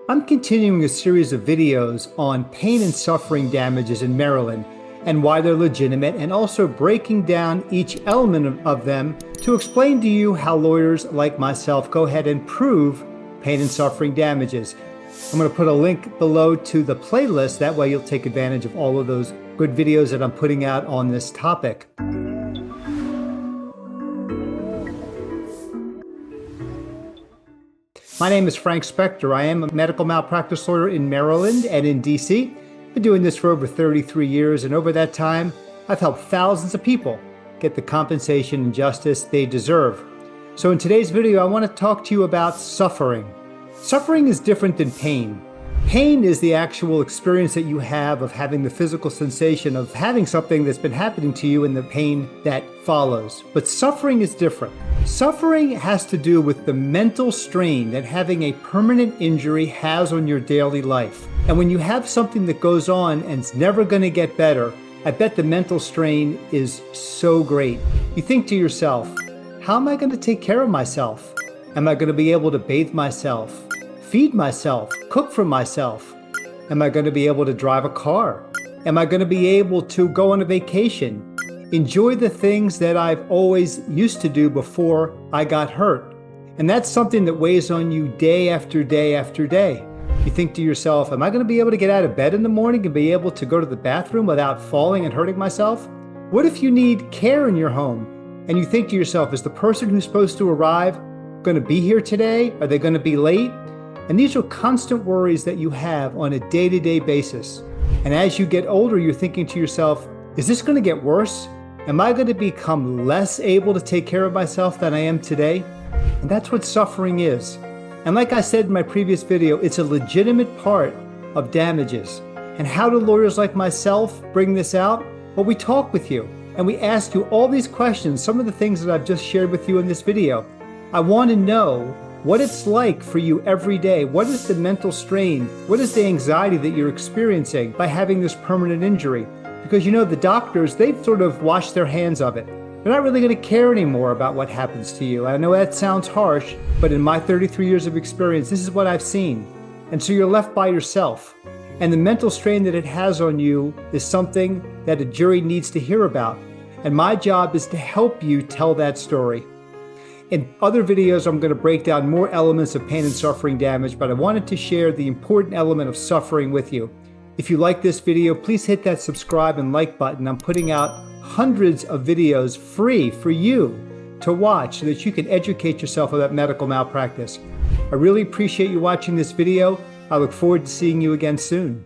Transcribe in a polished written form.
I'm continuing a series of videos on pain and suffering damages in Maryland and why they're legitimate, and also breaking down each element of them to explain to you how lawyers like myself go ahead and prove pain and suffering damages. I'm going to put a link below to the playlist. That way you'll take advantage of all of those good videos that I'm putting out on this topic. My name is Frank Spector. I am a medical malpractice lawyer in Maryland and in DC. Been doing this for over 33 years, and over that time, I've helped thousands of people get the compensation and justice they deserve. So in today's video, I want to talk to you about suffering. Suffering is different than pain. Pain is the actual experience that you have of having the physical sensation of having something that's been happening to you and the pain that follows. But suffering is different. Suffering has to do with the mental strain that having a permanent injury has on your daily life. And when you have something that goes on and it's never going to get better, I bet the mental strain is so great. You think to yourself, how am I going to take care of myself? Am I going to be able to bathe myself, feed myself, cook for myself? Am I going to be able to drive a car? Am I going to be able to go on a vacation? Enjoy the things that I've always used to do before I got hurt. And that's something that weighs on you day after day after day. You think to yourself, am I going to be able to get out of bed in the morning and be able to go to the bathroom without falling and hurting myself? What if you need care in your home and you think to yourself, is the person who's supposed to arrive going to be here today? Are they going to be late? And these are constant worries that you have on a day-to-day basis. And as you get older, you're thinking to yourself, is this going to get worse? Am I going to become less able to take care of myself than I am today? And that's what suffering is. And like I said in my previous video, it's a legitimate part of damages. And how do lawyers like myself bring this out? Well, we talk with you and we ask you all these questions, some of the things that I've just shared with you in this video. I want to know what it's like for you every day. What is the mental strain? What is the anxiety that you're experiencing by having this permanent injury? Because you know, the doctors, they've sort of washed their hands of it. They're not really going to care anymore about what happens to you. I know that sounds harsh, but in my 33 years of experience, this is what I've seen. And so you're left by yourself. And the mental strain that it has on you is something that a jury needs to hear about. And my job is to help you tell that story. In other videos, I'm going to break down more elements of pain and suffering damage, but I wanted to share the important element of suffering with you. If you like this video, please hit that subscribe and like button. I'm putting out hundreds of videos free for you to watch so that you can educate yourself about medical malpractice. I really appreciate you watching this video. I look forward to seeing you again soon.